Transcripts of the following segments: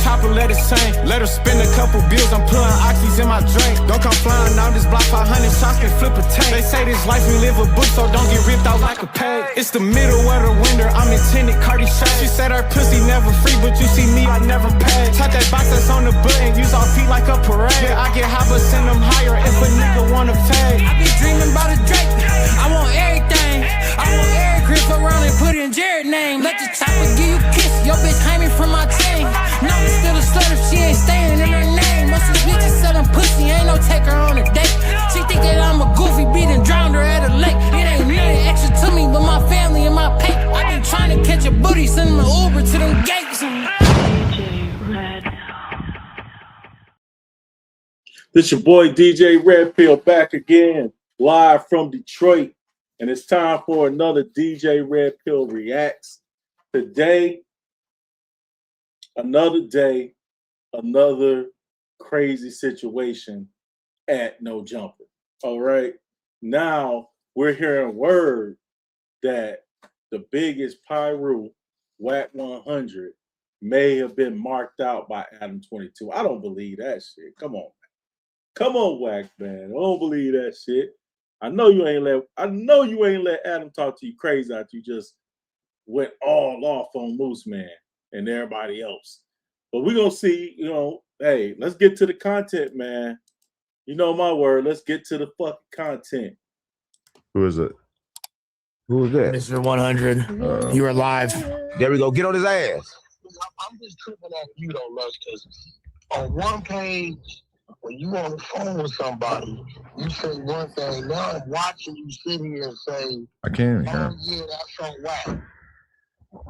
chopper, let it sing. Let her spend a couple bills, I'm putting oxys in my drink. Don't come flying down this block, 500 shots can flip a tank. They say this life we live a book, so don't get ripped out like a page. It's the middle of the winter, I'm intended Cardi shade. She said her pussy never free, but you see me, I never pay. Touch that box that's on the button, use all feet like a parade. Yeah, I get high, but send them higher if a nigga wanna fade. I be dreaming about a Drake, I want everything. I want every grip around and put in Jared name. Let the chopper give you a kiss, your bitch hanging from my chain. No, I'm still a slut if she ain't staying in her name. Most of these bitches selling pussy, ain't no take her on a date. She think that I'm a goofy, beat and drowned her at a lake. It ain't nothing extra to me, but my family and my pay. I been trying to catch a booty, send them an Uber to them gates. This your boy DJ Red Pill back again, live from Detroit. And it's time for another DJ Red Pill Reacts. Today, another day, another crazy situation at No Jumper. All right. Now we're hearing word that the biggest Pyru, Wack 100, may have been marked out by Adam22. I don't believe that shit. Come on, man. Come on, Wack, man. I don't believe that shit. I know you ain't let Adam talk to you crazy after you just went all off on Mooseman and everybody else. But we're gonna see, hey, let's get to the content, man. You know my word, let's get to the fucking content. Who is it? Who is that? Mr. 100, you are live. There we go. Get on his ass. I'm just tripping at you though, Lush, because on one page, when you on the phone with somebody, you say one thing. Now I'm watching you sit here and say, I can't hear. "Oh yeah, that's so whack."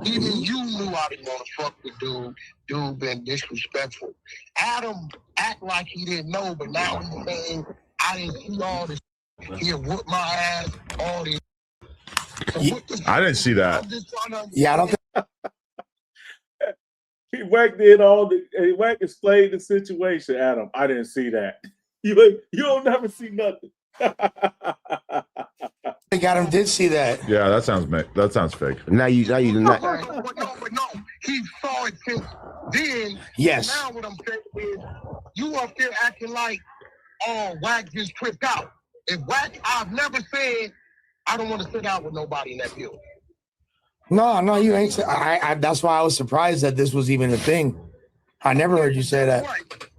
Even you knew I didn't want to fuck with dude. Dude been disrespectful. Adam act like he didn't know, but now he's saying I didn't see all this. He whooped my ass. All this. So I didn't see that. Yeah, I don't think. Wack explained the situation, Adam. I didn't see that. You don't never see nothing. I think Adam did see that. Yeah, that sounds fake. Now you not. But no, he saw it since then. Yes. Now what I'm saying is, you up there acting like, oh, Wack just tripped out. If Wack, I've never said I don't want to sit out with nobody in that building. No, you ain't. That's why I was surprised that this was even a thing. I never heard you say that.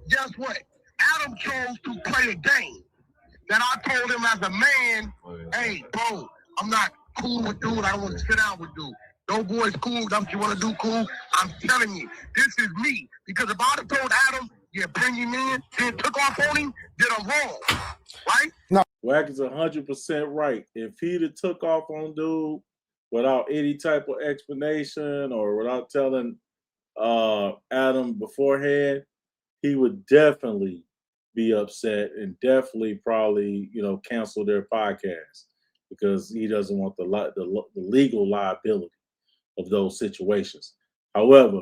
Guess what? Adam chose to play a game that I told him as a man, hey, bro, I'm not cool with dude. I don't want to sit down with dude. No boy's cool. That's what you want to do, cool. I'm telling you, this is me. Because if I'd have told Adam, yeah, bring him in, then took off on him, then I'm wrong. Right? No. Wack is 100% right. If he'd have took off on dude without any type of explanation or without telling Adam beforehand, he would definitely be upset and definitely probably, cancel their podcast because he doesn't want the legal liability of those situations. However,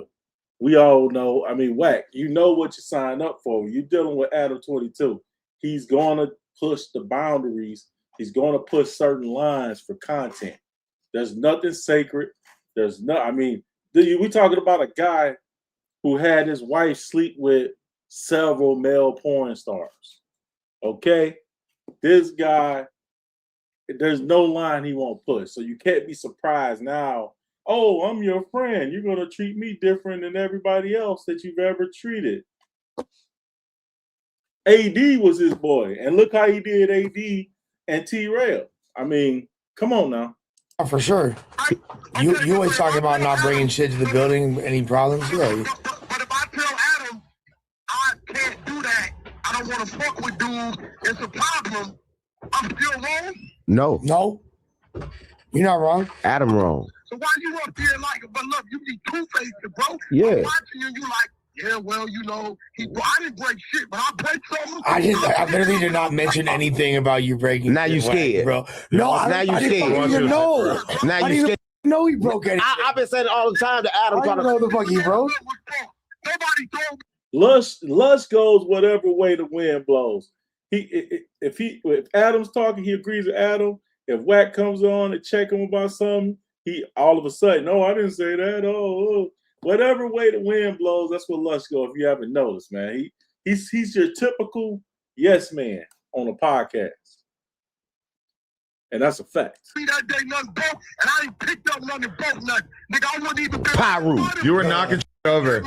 we all know, Wack, you know what you sign up for. You're dealing with Adam22. He's going to push the boundaries. He's going to push certain lines for content. There's nothing sacred. There's no, we talking about a guy who had his wife sleep with several male porn stars. Okay? This guy, there's no line he won't push. So you can't be surprised now. Oh, I'm your friend. You're going to treat me different than everybody else that you've ever treated. AD was his boy. And look how he did AD and T-Rail. Come on now. Oh, for sure. You always talking about not bringing shit to the building. Any problems? Yeah. But if I tell Adam I can't do that, I don't want to fuck with dude, it's a problem, I'm still wrong? No. You're not wrong. Adam wrong. So why you up here like, but look, you be two-faced, bro. Yeah. I'm watching you like, yeah, well, I didn't break shit, but I break something. I literally did not mention anything about you breaking. Now you scared, bro. No, now you scared. No, now you scared. No, he broke anything. I've been saying it all the time to Adam. I don't know the fuck he broke. Nobody told me. Lush goes whatever way the wind blows. If Adam's talking, he agrees with Adam. If Wack comes on and check him about something, he all of a sudden, no, I didn't say that. Oh. whatever way the wind blows, that's where Lush go. If you haven't noticed, man, he's your typical yes man on a podcast, and that's a fact. See that day nothing broke, and I ain't picked up nothing broke nothing. Nigga, I wouldn't even be Pyro. You were knocking over.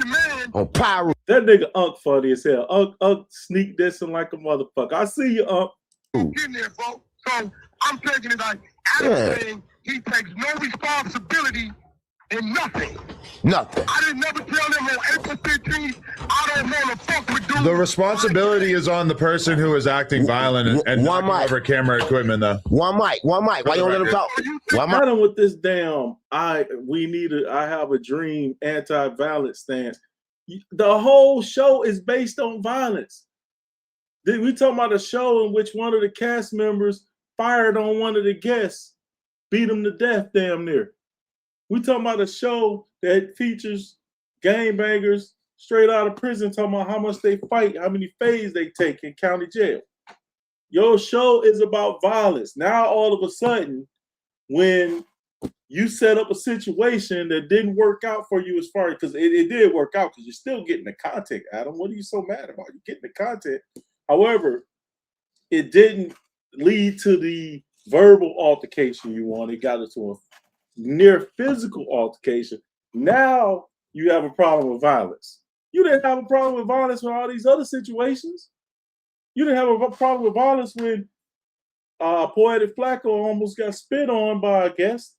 man. On Pyro. That nigga Unc funny as hell. Unc sneak dissing like a motherfucker. I see you, Unc. Get in there, folks. So I'm taking it like Adam saying he takes no responsibility in nothing. Nothing. I didn't never tell him on April 15th, I don't want to fuck with dudes. The responsibility is on the person who is acting violent and One knocking mic. over camera equipment, though. One mic. Why you don't let him talk? One mic. Got him with this damn. I have a dream anti-violence stance. The whole show is based on violence. We talking about a show in which one of the cast members fired on one of the guests, beat him to death damn near. We talking about a show that features gangbangers straight out of prison talking about how much they fight, how many phase they take in county jail. Your show is about violence. Now all of a sudden, when you set up a situation that didn't work out for you as far as, because it did work out because you're still getting the content, Adam. What are you so mad about? You're getting the content. However, it didn't lead to the verbal altercation you want. It got into a near physical altercation. Now you have a problem with violence. You didn't have a problem with violence with all these other situations. You didn't have a problem with violence when Poetic Flacco almost got spit on by a guest.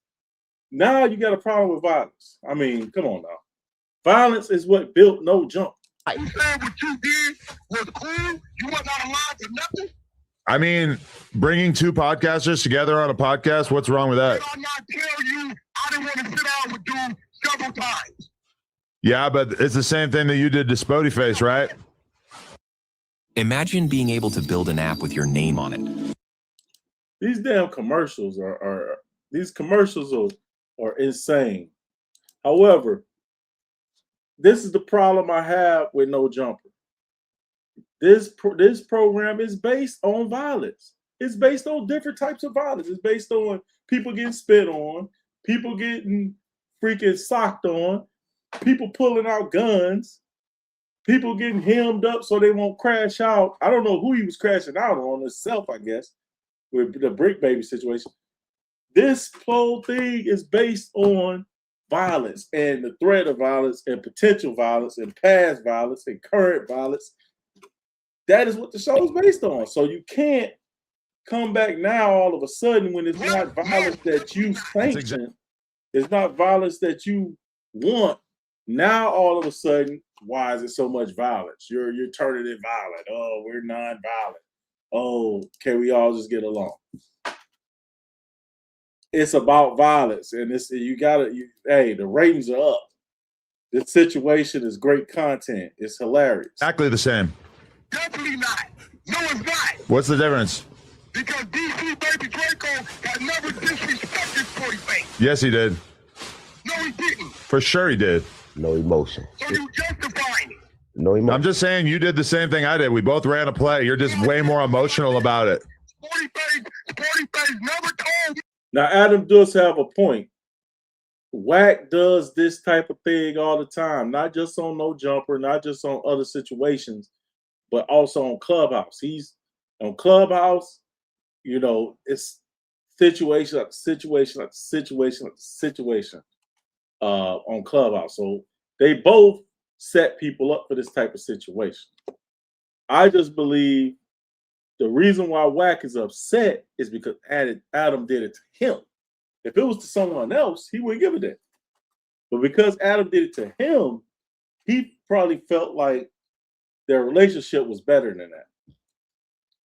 Now you got a problem with violence. I mean, come on now. Violence is what built No Jump. You said what you did was cool. You were not allowed to nothing. I mean, bringing two podcasters together on a podcast, what's wrong with that? Did I not tell you I didn't want to sit down with dudes several times? Yeah, but it's the same thing that you did to Spodie Face, right? Imagine being able to build an app with your name on it. These damn commercials are insane. However, this is the problem I have with No Jumper. This program is based on violence. It's based on different types of violence. It's based on people getting spit on, people getting freaking socked on, people pulling out guns, people getting hemmed up so they won't crash out. I don't know who he was crashing out on, himself, I guess, with the Brick Baby situation. This whole thing is based on violence and the threat of violence and potential violence and past violence and current violence. That is what the show is based on. So you can't come back now all of a sudden when it's not violence that you sanction. It's not violence that you want. Now all of a sudden, why is it so much violence? You're turning it violent. Oh, we're non-violent. Oh, can we all just get along? It's about violence, and hey, the ratings are up. This situation is great content. It's hilarious. Exactly the same. Definitely not. No, it's not. What's the difference? Because DC Baby Draco had never disrespected Spodie Face. Yes, he did. No, he didn't. For sure he did. No emotion. So you justifying it. No emotion. I'm just saying you did the same thing I did. We both ran a play. You're just way more emotional about it. Spodie Face never told me. Now, Adam does have a point. Wack does this type of thing all the time, not just on No Jumper, not just on other situations, but also on Clubhouse. He's on Clubhouse, it's situation after situation after situation after situation on Clubhouse. So they both set people up for this type of situation. I just believe the reason why Wack is upset is because Adam did it to him. If it was to someone else, he wouldn't give a damn. But because Adam did it to him, he probably felt like their relationship was better than that.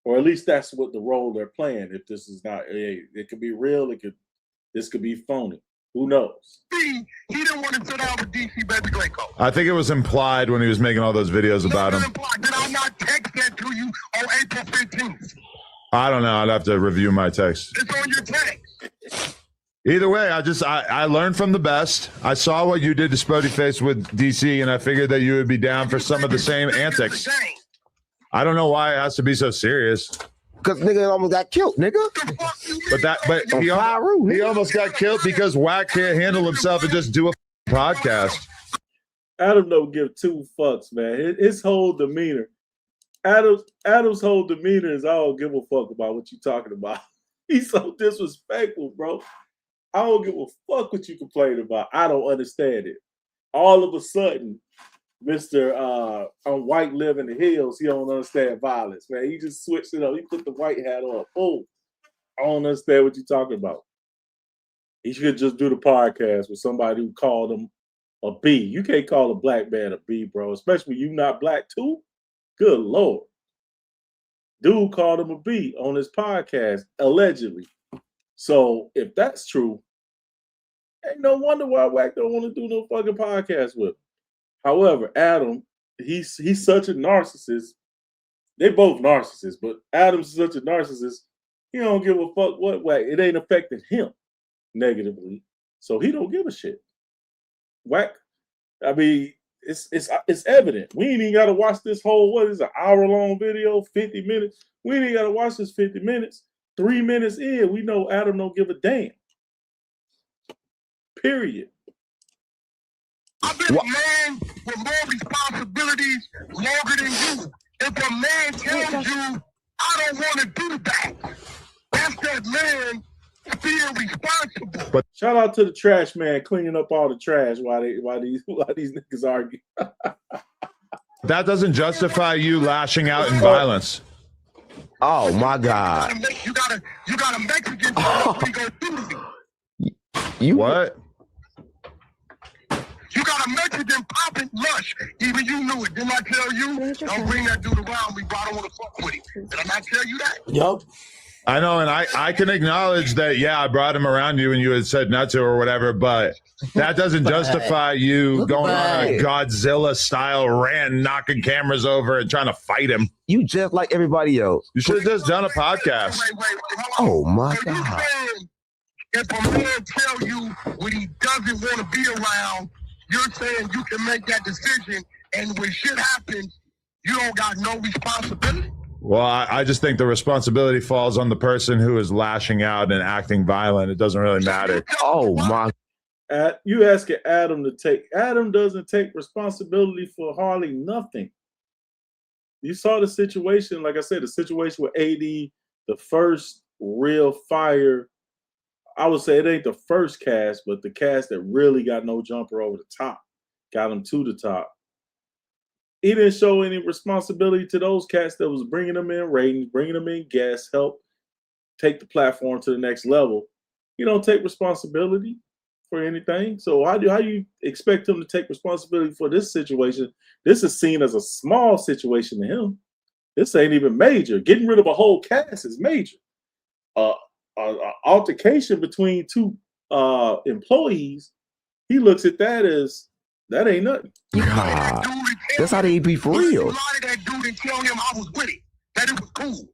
Or at least that's what the role they're playing. If this is not, it could be real, this could be phony. Who knows? He didn't want to sit down with DC Baby Draco. I think it was implied when he was making all those videos about him. Did I not text that to you on April 15th? I don't know. I'd have to review my text. It's on your text. Either way, I learned from the best. I saw what you did to Spodie Face with DC, and I figured that you would be down for some of the same antics. I don't know why it has to be so serious. Because nigga almost got killed, nigga. But he almost got killed because Wack can't handle himself and just do a podcast. Adam don't give two fucks, man. His whole demeanor. Adam's whole demeanor is I don't give a fuck about what you talking about. He's so disrespectful, bro. I don't give a fuck what you complain about. I don't understand it. All of a sudden, Mr. On White Live in the Hills, he don't understand violence, man. He just switched it up. He put the white hat on. Oh, I don't understand what you're talking about. He should just do the podcast with somebody who called him a B. You can't call a black man a B, bro, especially you not black too. Good Lord. Dude called him a B on his podcast, allegedly. So if that's true, ain't no wonder why Wack don't want to do no fucking podcast with him. However, Adam, he's such a narcissist. They both narcissists, but Adam's such a narcissist, he don't give a fuck what Wack. It ain't affecting him negatively. So he don't give a shit. Wack, I mean, it's evident. We ain't even got to watch this whole, what is an hour-long video, 50 minutes. We ain't even got to watch this 50 minutes. 3 minutes in, we know Adam don't give a damn. Period. I've been a man with more responsibilities longer than you. If a man tells you, I don't want to do that, that's that man being responsible. But shout out to the trash man cleaning up all the trash while these niggas argue. that doesn't justify you lashing out in violence. Oh my God! You got a Mexican go through me. You What? You got a Mexican popping lush. Even you knew it. Didn't I tell you? Don't bring that dude around me, bro. I don't want to fuck with him. Did I not tell you that? Yup. I know, and I can acknowledge that, yeah, I brought him around you and you had said not to or whatever, but that doesn't justify you going on a Godzilla-style rant, knocking cameras over and trying to fight him. You just like everybody else. You should have just done a podcast. Wait, hold on. Oh my So you God! saying if a man tell you when he doesn't want to be around, you're saying you can make that decision, and when shit happens, you don't got no responsibility? Well, I just think the responsibility falls on the person who is lashing out and acting violent. It doesn't really matter. Oh my! You asking Adam to take. Adam doesn't take responsibility for hardly nothing. You saw the situation, like I said, the situation with AD, the first real fire. I would say it ain't the first cast, but the cast that really got no jumper over the top, got him to the top. He didn't show any responsibility to those cats that was bringing them in ratings, bringing them in guests, help take the platform to the next level. You don't take responsibility for anything. So how do you expect him to take responsibility for this situation? This is seen as a small situation to him. This ain't even major. Getting rid of a whole cast is major. Altercation between two employees, he looks at that as that ain't nothing. God, that's how they be for real. That dude and tell him I was with it, that it was cool.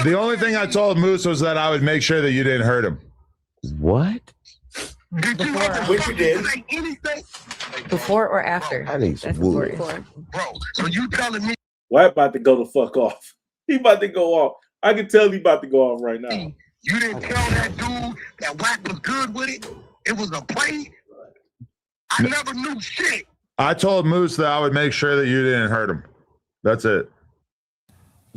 The only thing I told Moose was that I would make sure that you didn't hurt him. What? Did you ever Which you did. say anything? Before or after? I need some That's wood. before. Bro, so you telling me Wack about to go the fuck off. He about to go off. I can tell he about to go off right now. you didn't tell that dude that Wack was good with it? It was a play? I never knew shit. I told Moose that I would make sure that you didn't hurt him. That's it.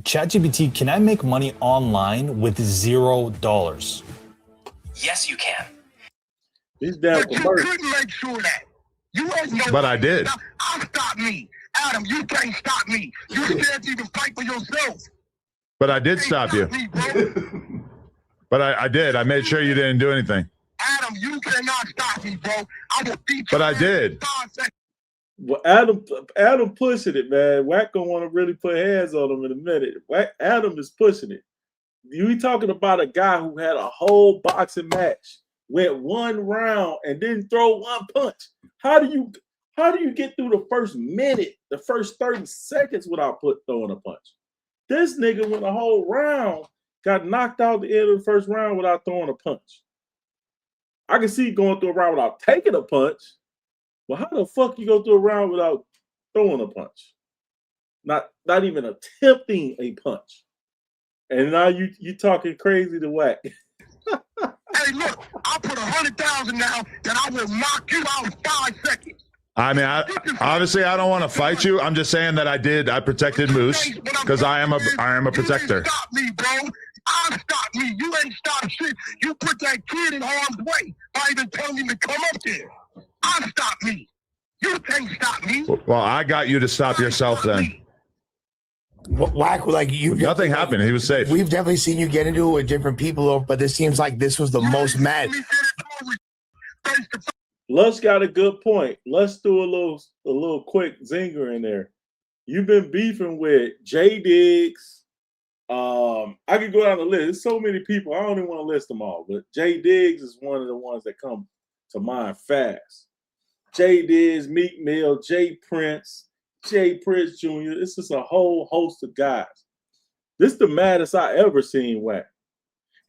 ChatGPT, can I make money online with $0? Yes, you can. These damn But you commercials. couldn't make sure that. You ain't no. But I did. I'll stop me. Adam, you can't stop me. You can't even fight for yourself. But I did stop you. Me, bro. But I did. I made sure you didn't do anything. Adam, you cannot stop me, bro. I will beat you. But I did. Well, Adam pushing it, man. Wack gonna want to really put hands on him in a minute. Adam is pushing it. You talking about a guy who had a whole boxing match, went one round and didn't throw one punch. How do you get through the first minute, the first 30 seconds without throwing a punch? This nigga went a whole round, got knocked out at the end of the first round without throwing a punch. I can see going through a round without taking a punch. Well, how the fuck you go through a round without throwing a punch? Not even attempting a punch. And now you talking crazy to Wack. Hey, Hey, look, I'll put 100,000 now that I will knock you out in 5 seconds. I mean, obviously, I don't want to fight you. I'm just saying that I protected Moose because I am a protector. You stop me, bro. I'll stop me. You ain't stop shit. You put that kid in harm's way by even telling him to come up there. I'll stop me. You can't stop me. Well, I got you to stop yourself then. Wack, like you. Nothing happened. He was safe. We've definitely seen you get into it with different people, but this seems like this was the most mad. Lush got a good point. Let's do a little quick zinger in there. You've been beefing with J Diggs. I could go down the list. There's so many people. I don't even want to list them all, but J Diggs is one of the ones that come to mind fast. J Diggs, Meek Mill, J Prince Jr. It's just a whole host of guys. This is the maddest I ever seen Wack.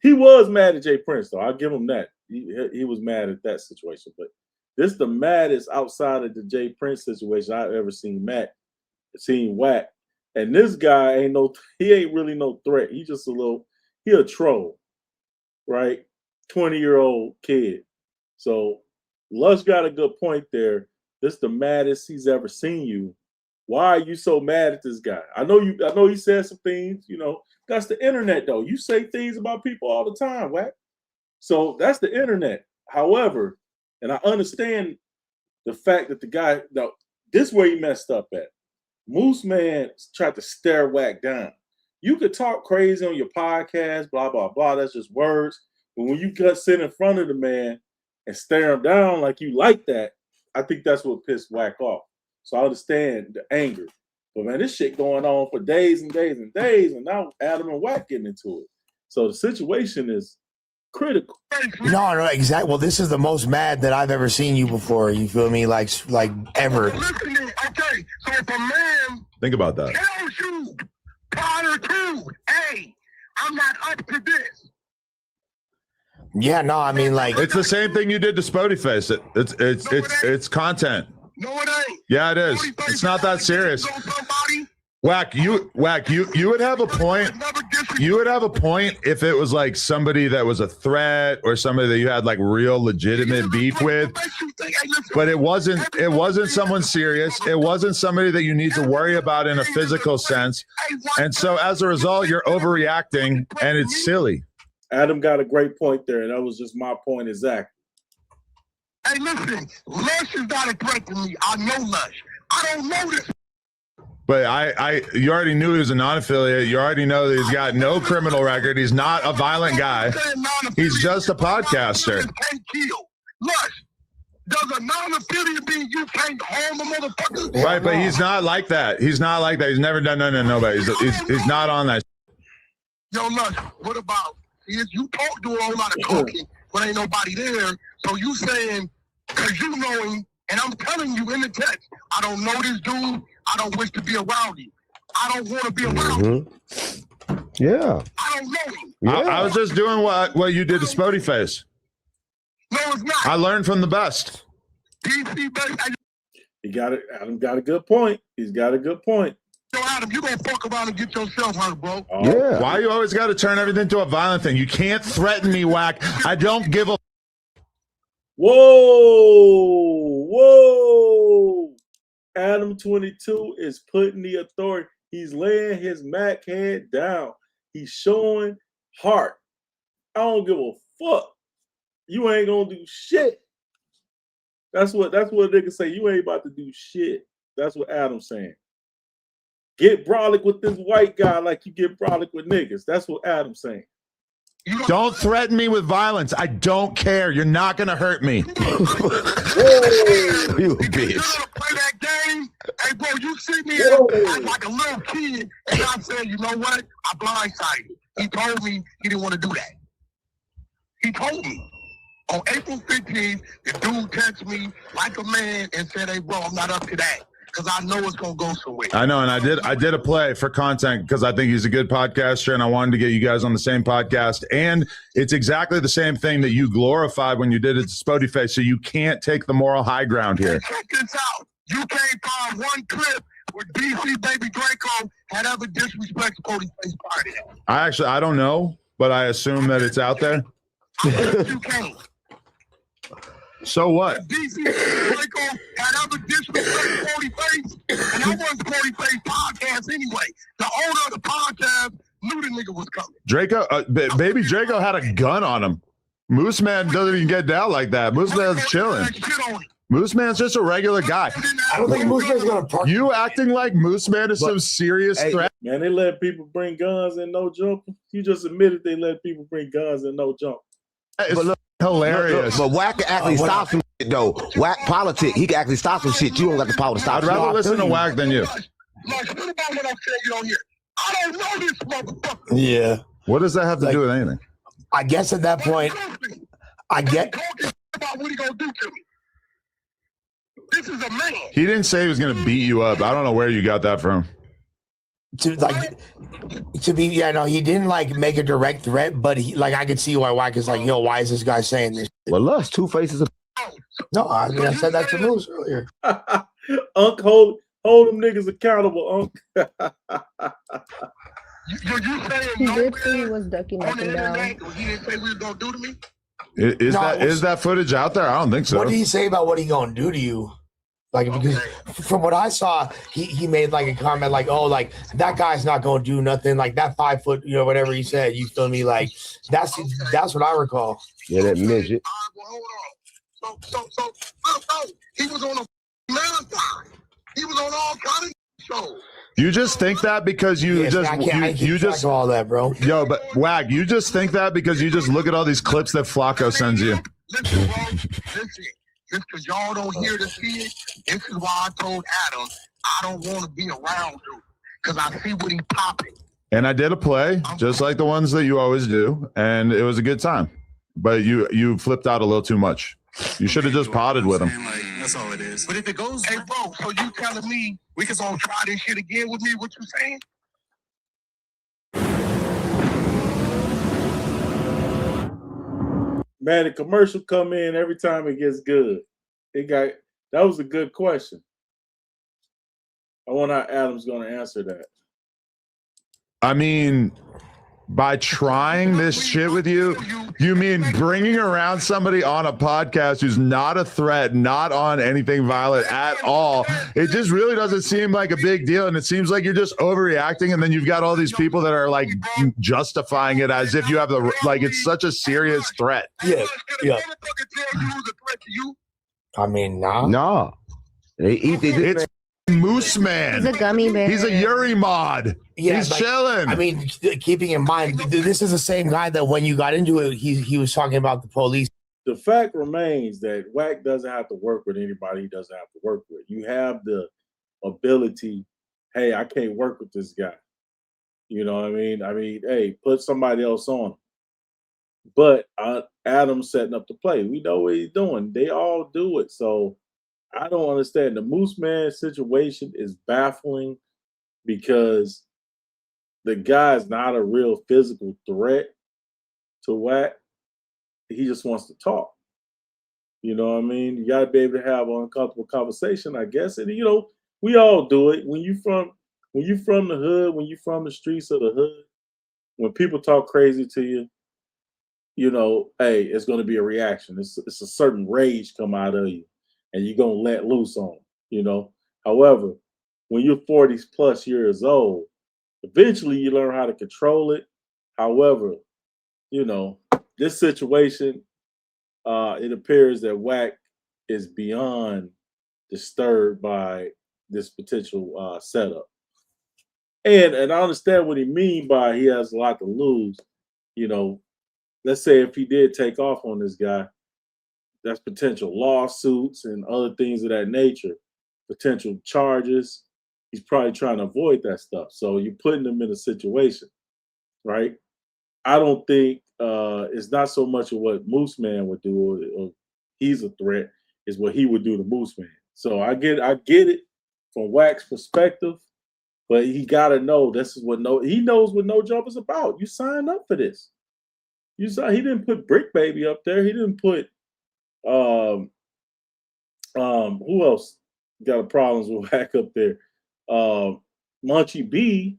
He was mad at J Prince, though. I'll give him that. He was mad at that situation, but this is the maddest outside of the J Prince situation I've ever seen Wack. And this guy ain't really no threat. He just he a troll, right? 20-year-old kid. So Lush got a good point there. This is the maddest he's ever seen you. Why are you so mad at this guy? I know he said some things, that's the internet though. You say things about people all the time, Wack. So that's the internet. However, and I understand the fact that the guy, this is where he messed up at. Mooseman tried to stare Wack down. You could talk crazy on your podcast, blah, blah, blah. That's just words. But when you sit in front of the man and stare him down like you like that, I think that's what pissed Wack off. So I understand the anger. But, man, this shit going on for days and days and days, and now Adam and Wack getting into it. So the situation is critical. No, exactly. Well, this is the most mad that I've ever seen you before. You feel me? Like ever. Okay, so if a man think about that tells you prior to, hey, I'm not up to this. Yeah, no, I mean, like it's the same thing you did to Spody Face. It's content. No, it ain't. Yeah, it is. It's not that serious. Wack, you would have a point. You would have a point if it was like somebody that was a threat or somebody that you had like real legitimate beef with. But it wasn't someone serious. It wasn't somebody that you need to worry about in a physical sense. And so as a result, you're overreacting and it's silly. Adam got a great point there. That was just my point exactly. Hey, listen, Lush is not a threat to me. I know Lush. I don't know this. But you already knew he was a non-affiliate. You already know that he's got no criminal record. He's not a violent guy. He's just a podcaster. Lush, does a non-affiliate mean you can't harm a motherfucker? Right, but he's not like that. He's not like that. He's never done nothing to nobody. He's not on that. Yo, Lush, what about is you talk to a whole lot of talking, but ain't nobody there. So you saying, because you know him, and I'm telling you in the text, I don't know this dude. I don't wish to be around you. I don't want to be around you. Yeah. I don't know him. Yeah. I was just doing what you did to Spody Face. No, it's not. I learned from the best. DC, baby. He got it. Adam got a good point. He's got a good point. Yo, Adam, you gonna fuck around and get yourself hurt, bro. Yeah. Why you always got to turn everything to a violent thing? You can't threaten me, Wack. I don't give a. Whoa. Adam22 is putting the authority. He's laying his Mac head down. He's showing heart. I don't give a fuck. You ain't gonna do shit. That's what a nigga say. You ain't about to do shit. That's what Adam's saying. Get brolic with this white guy like you get brolic with niggas. That's what Adam's saying. Don't threaten me with violence. I don't care. You're not going to hurt me. You bitch. Play that game. Hey, bro, you see me like a little kid, and I said, you know what? I blindsided. He told me he didn't want to do that. He told me. On April 15th, the dude texted me like a man and said, hey, bro, I'm not up to that. Because I know it's gonna go somewhere. I know, and I did a play for content because I think he's a good podcaster, and I wanted to get you guys on the same podcast. And it's exactly the same thing that you glorified when you did it to Spody Face. So you can't take the moral high ground here. Check this out. You can't find one clip where DC Baby Draco had ever disrespected Spody Face prior to that. I don't know, but I assume that it's out there. You can't. So what? DC Draco had other disrespect 40 Face, and I wasn't 40 Face podcast anyway. The owner of the podcast knew the nigga was coming. Draco, baby Draco had a gun on him. Mooseman doesn't even get down like that. Mooseman's chilling. Mooseman's just a regular guy. I don't think Mooseman's gonna park. You acting like Mooseman is some serious threat. Man, they let people bring guns and no jump. You just admitted they let people bring guns and no jump. It's hilarious. But Wack can actually stop some shit, though. Wack politic, he can actually stop some shit. You don't got the power to stop. I'd rather listen to Wack than you. Like, what about what I'm saying you don't hear? I don't know this motherfucker. Yeah. What does that have to do with anything? I guess at that point, I get. About what he gonna do to me. This is a man. He didn't say he was going to beat you up. I don't know where you got that from. To be, yeah, no, he didn't like make a direct threat, but he, like, I could see why Wack is like, yo, why is this guy saying this? Well, Lust, Two Faces of. No, I mean, I said that to Moose earlier. Unc, hold them niggas accountable, Unc. You saying He no did say he was ducking on up the and down. internet? He didn't say what he was gonna do to me. Is that footage out there? I don't think so. What did he say about what he gonna do to you? Like, because from what I saw, he made like a comment like, oh, like that guy's not gonna do nothing. Like that 5 foot, you know, whatever he said. You feel me? Like that's what I recall. Yeah, that midget. Well, hold on. So, he was on a marathon. He was on all kinds of shows. You just think that because you just all that, bro. Yo, but Wack, you just think that because you just look at all these clips that Flacco sends you. Listen, bro. Listen. Just because y'all don't hear the kid, this is why I told Adam I don't want to be around you because I see what he popping. And I did a play just like the ones that you always do, and it was a good time. But you flipped out a little too much. You should have just potted with him. Like, that's all it is. But if it goes, Hey, bro, so you telling me we can go try this shit again with me? What you saying? Man, the commercial come in every time it gets good. That was a good question. I wonder how Adam's going to answer that. I mean, by trying this shit with you, you mean bringing around somebody on a podcast who's not a threat, not on anything violent at all. It just really doesn't seem like a big deal. And it seems like you're just overreacting. And then you've got all these people that are like justifying it as if you have it's such a serious threat. Yeah. I mean, nah. No. It's Mooseman. He's a gummy bear. He's a Yuri mod. Yeah, he's like, chilling. I mean, keeping in mind, this is the same guy that when you got into it, he was talking about the police. The fact remains that Wack doesn't have to work with anybody he doesn't have to work with. You have the ability, hey, I can't work with this guy. You know what I mean? Hey, put somebody else on him. But Adam's setting up the play. We know what he's doing. They all do it. So I don't understand. The Mooseman situation is baffling because the guy's not a real physical threat to Wack. He just wants to talk. You know what I mean? You got to be able to have an uncomfortable conversation, I guess. And, you know, we all do it. When you from the hood, when you from the streets of the hood, when people talk crazy to you, you know, hey, it's going to be a reaction. It's a certain rage come out of you, and you're going to let loose on them, you know. However, when you're 40 plus years old, eventually you learn how to control it. However, you know, this situation, it appears that Wack is beyond disturbed by this potential setup. And I understand what he means by he has a lot to lose. You know, let's say if he did take off on this guy, that's potential lawsuits and other things of that nature, potential charges. He's probably trying to avoid that stuff. So you're putting him in a situation, right? I don't think it's not so much of what Mooseman would do, or he's a threat, is what he would do to Mooseman. So I get it from Wack's perspective, but he got to know this is he knows what No Jump is about. You signed up for this. He didn't put Brick Baby up there. He didn't put who else got problems with Wack up there? Munchie B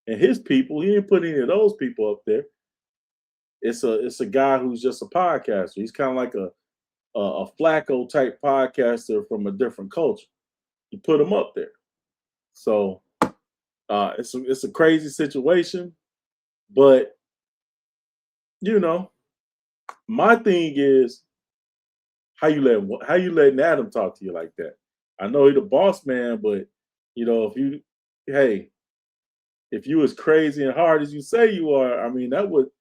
and his people. He didn't put any of those people up there. it's a guy who's just a podcaster. He's kind of like a Flacco type podcaster from a different culture. You put him up there. So it's a crazy situation, but you know, my thing is how you letting Adam talk to you like that. I know he's the boss man, but you know, if you as crazy and hard as you say you are, I mean, that wouldn't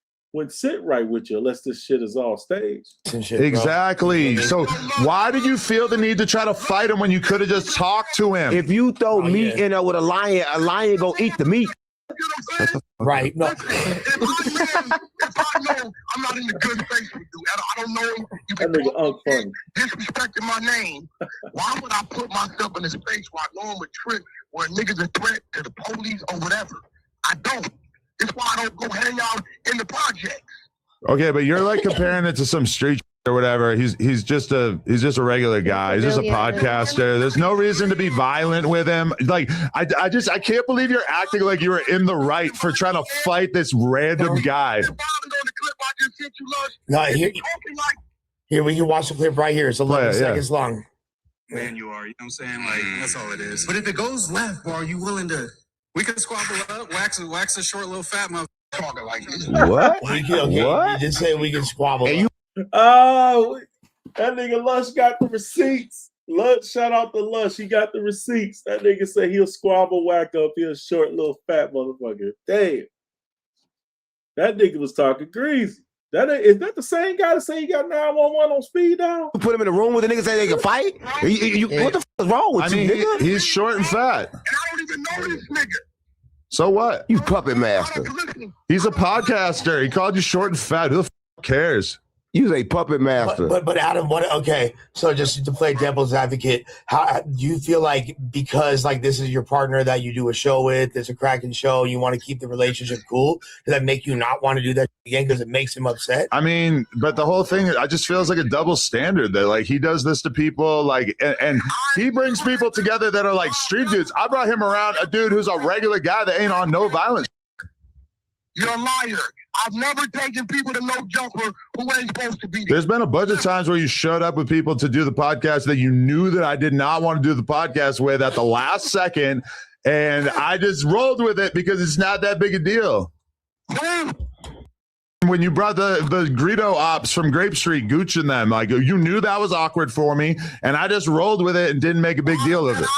sit right with you unless this shit is all staged. Exactly. So why did you feel the need to try to fight him when you could have just talked to him? If you throw meat in there with a lion gonna eat the meat. Right. No. If I know I'm not in the good space with you, I don't know you That nigga disrespecting my name. Why would I put myself in a space where I know I'm a trick, where niggas a threat to the police or whatever? I don't. That's why I don't go hang out in the projects. Okay, but you're like comparing it to some street or whatever. He's just a regular guy. He's just a podcaster. There's no reason to be violent with him. Like I can't believe you're acting like you were in the right for trying to fight this random guy. No, here we can watch the clip right here. It's 11 seconds long. Man, you are. You know what I'm saying? Like that's all it is. But if it goes left, are you willing to? We can squabble up. Wax a short little fat motherfucker talking like this. What? What? You just say we can squabble. Oh, that nigga Lush got the receipts. Lush, shout out to Lush. He got the receipts. That nigga said he'll squabble Wack up. He'll short little fat motherfucker. Damn. That nigga was talking greasy. Is that the same guy that say he got 911 on speed dial? put him in the room with the niggas say they can fight? What the fuck is wrong with you, nigga? He's short and fat. And I don't even know this nigga. So what? You puppet master. He's a podcaster. He called you short and fat. Who the fuck cares? You's a puppet master. But Adam, okay, so just to play devil's advocate, how do you feel like because like this is your partner that you do a show with, it's a cracking show, you want to keep the relationship cool? Does that make you not want to do that again because it makes him upset? I mean, but the whole thing, I just feels like a double standard that like he does this to people, like, and he brings people together that are like street dudes. I brought him around a dude who's a regular guy that ain't on no violence. You're a liar. I've never taken people to no jumper who ain't supposed to be there. There's been a bunch of times where you showed up with people to do the podcast that you knew that I did not want to do the podcast with at the last second, and I just rolled with it because it's not that big a deal. When you brought the Greedo ops from Grape Street, Gooch and them, like you knew that was awkward for me, and I just rolled with it and didn't make a big deal of it.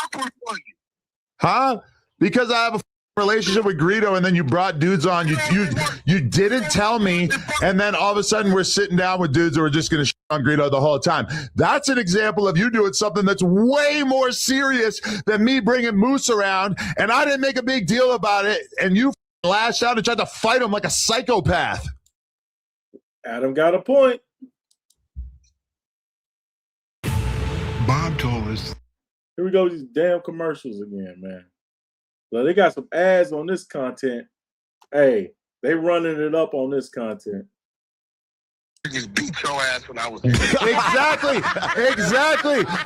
Huh? Because I have a relationship with Greedo, and then you brought dudes on. You didn't tell me, and then all of a sudden we're sitting down with dudes who are just going to shit on Greedo the whole time. That's an example of you doing something that's way more serious than me bringing Moose around, and I didn't make a big deal about it, and you lashed out and tried to fight him like a psychopath. Adam got a point. Bob told us. Here we go with these damn commercials again, man. So they got some ads on this content. Hey, they running it up on this content. I just beat your ass when I was Exactly.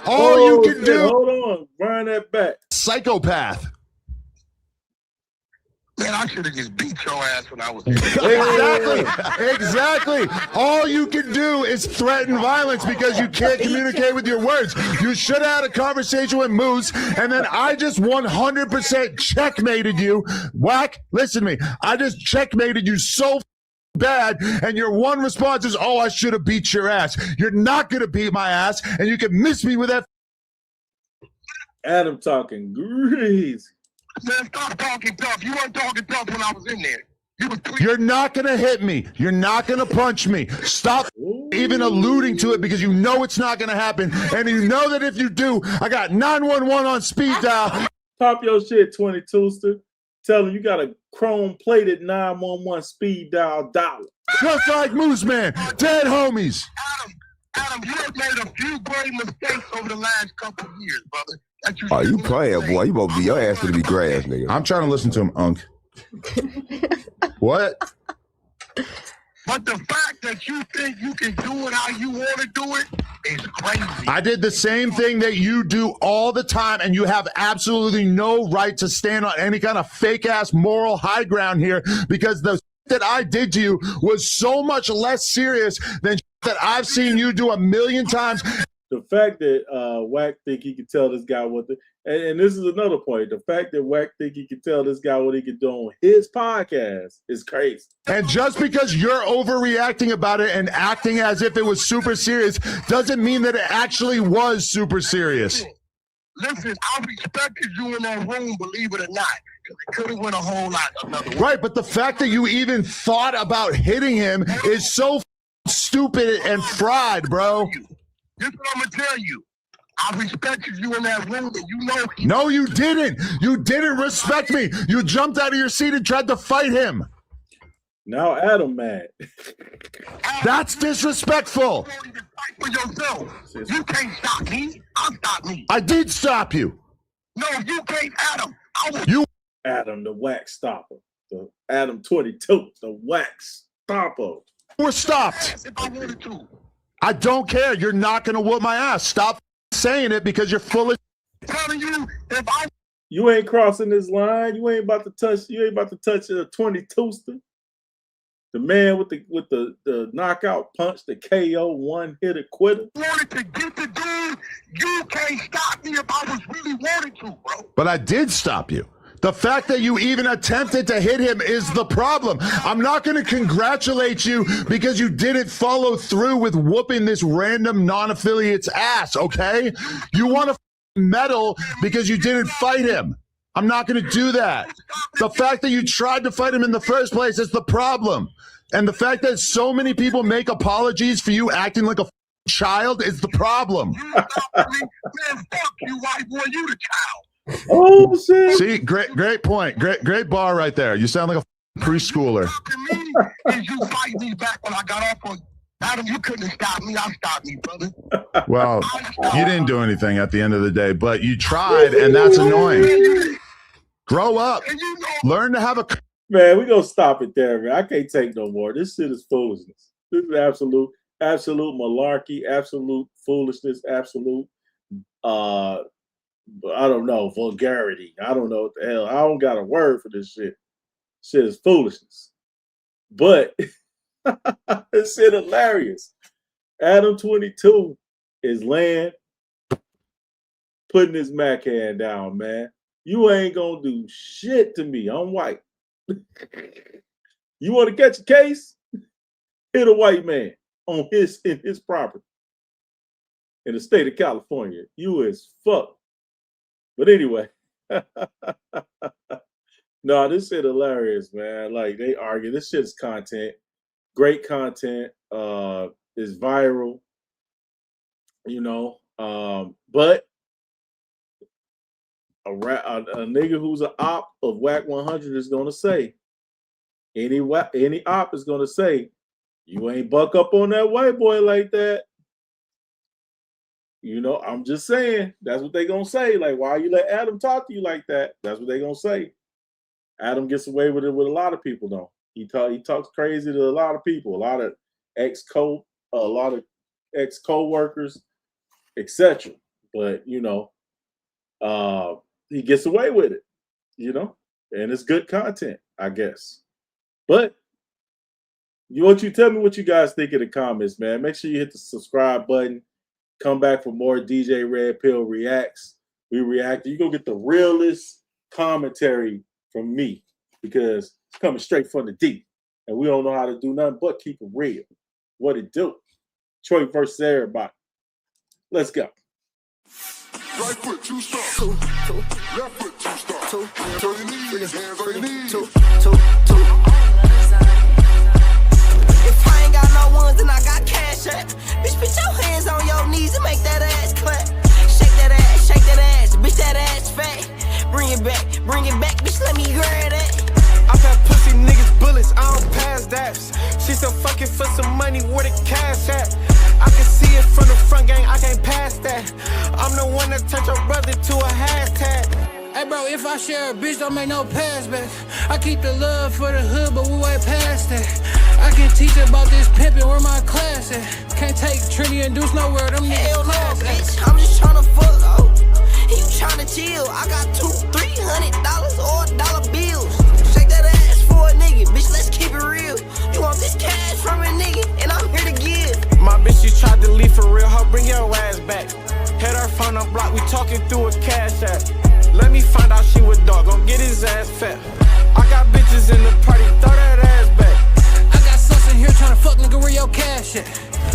All you can do. Hold on, run that back. Psychopath. Man, I should have just beat your ass when I was Exactly. All you can do is threaten violence because you can't communicate with your words. You should have had a conversation with Moose, and then I just 100% checkmated you. Wack, listen to me. I just checkmated you so bad, and your one response is, oh, I should have beat your ass. You're not going to beat my ass, and you can miss me with that. Adam talking greasy. Man, stop talking tough. You weren't talking tough when I was in there. You're not going to hit me. You're not going to punch me. Stop even alluding to it because you know it's not going to happen. And you know that if you do, I got 911 on speed dial. Pop your shit, 22ster. Tell him you got a chrome-plated 911 speed dial dollar. Just like Mooseman. Dead homies. Adam, you have made a few great mistakes over the last couple of years, brother. Oh, you playing, boy. You won't be your ass to be grass, nigga. I'm trying to listen to him, Unk. What? But the fact that you think you can do it how you want to do it is crazy. I did the same thing that you do all the time, and you have absolutely no right to stand on any kind of fake-ass moral high ground here because the that I did to you was so much less serious than that I've seen you do 1,000,000 times. The fact that Wack think he can tell this guy what the and this is another point. The fact that Wack think he can tell this guy what he can do on his podcast is crazy. And just because you're overreacting about it and acting as if it was super serious doesn't mean that it actually was super serious. Listen, I respected you in that room, believe it or not. It could have went a whole lot another way. Right, but the fact that you even thought about hitting him is so stupid and fried, bro. This is what I'm gonna tell you. I respected you in that room, and you know. No, you didn't. You didn't respect me. You jumped out of your seat and tried to fight him. Now Adam mad. That's disrespectful. You don't even fight for yourself. You can't stop me. I'll stop me. I did stop you. No, you can't, Adam. Adam, the Wack stopper. The Adam22, the Wack stopper. We're stopped. If I wanted to. I don't care. You're not going to whoop my ass. Stop saying it because you're full of. Telling you, if I. You ain't crossing this line. You ain't about to touch. You ain't about to touch a 22ster. The man with the knockout punch, the KO one-hitter quitter. Wanted to get the dude. You can't stop me if I was really wanted to, bro. But I did stop you. The fact that you even attempted to hit him is the problem. I'm not going to congratulate you because you didn't follow through with whooping this random non-affiliate's ass, okay? You want to medal because you didn't fight him. I'm not going to do that. The fact that you tried to fight him in the first place is the problem. And the fact that so many people make apologies for you acting like a child is the problem. Man, fuck you, white boy. You the child. Oh shit! See, great point. Great bar right there. You sound like a preschooler. Is you fight me back when I got off on Adam? You couldn't have stopped me. I stopped me, brother. Well, you didn't do anything at the end of the day, but you tried, and that's annoying. Grow up. Learn to have a. Man, we gonna stop it there, man. I can't take no more. This shit is foolishness. This is absolute malarkey, absolute foolishness, absolute I don't know, vulgarity. I don't know what the hell. I don't got a word for this shit. Shit is foolishness. But this shit hilarious. Adam22 is laying, putting his Mac hand down, man. You ain't gonna do shit to me. I'm white. You want to catch a case? Hit a white man in his property in the state of California. You is fucked. But anyway, no, this shit hilarious, man. Like they argue. This shit's content, great content. Is viral, you know. But a nigga who's an op of Wack 100 is gonna say, any op is gonna say, you ain't buck up on that white boy like that. You know, I'm just saying, that's what they gonna say. Like, why you let Adam talk to you like that? That's what they gonna say. Adam gets away with it with a lot of people, though. He talks crazy to a lot of people, a lot of ex-co-workers, etc. But you know, he gets away with it, you know, and it's good content, I guess. But you tell me what you guys think in the comments, man. Make sure you hit the subscribe button. Come back for more DJ Red Pill Reacts. We react. You're going to get the realest commentary from me because it's coming straight from the deep. And we don't know how to do nothing but keep it real. What it do? Detroit versus everybody. Let's go. Right foot, 2 stop. Left foot, 2 stop. Turn your knees, hands on your knees. If I ain't got no ones, then I got cash at. Bitch, put your hands on your knees and make that ass clap. Shake that ass, bitch, that ass fat. Bring it back, bitch, let me grab that. I got pussy niggas bullets, I don't pass daps. She still fucking for some money, where the cash at? I can see it from the front, gang, I can't pass that. I'm the one that turned your brother to a hashtag. Hey bro, if I share a bitch, don't make no pass back. I keep the love for the hood, but we way past that. I can teach about this pimpin', where my class at. Can't take Trinity and Deuce nowhere, them niggas class bitch, I'm just tryna fuck, oh. You tryna chill, I got $200-$300 or dollar bills. Shake that ass for a nigga, bitch, let's keep it real. shit.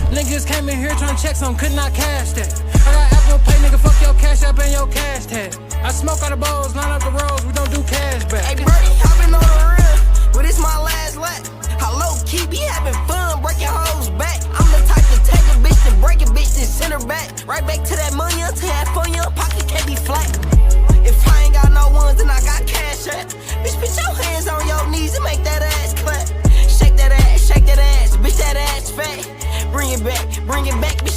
Niggas came in here trying to check some, could not cash that. I got Apple Pay, nigga, fuck your cash up and your cash tag. I smoke out the bowls, line up the roads, we don't do cash back. Hey, Birdie, I've been on the run, but it's my last lap. I low-key be having fun, breaking hoes back. I'm the type to take a bitch, to break a bitch, then send her back. Right back to that money, until that fun, your pocket can't be flat. If I ain't got no ones, then I got cash at. Bitch, put your hands on your knees and make that ass clap. Shake that ass, bitch, that ass fat. Bring it back, bitch.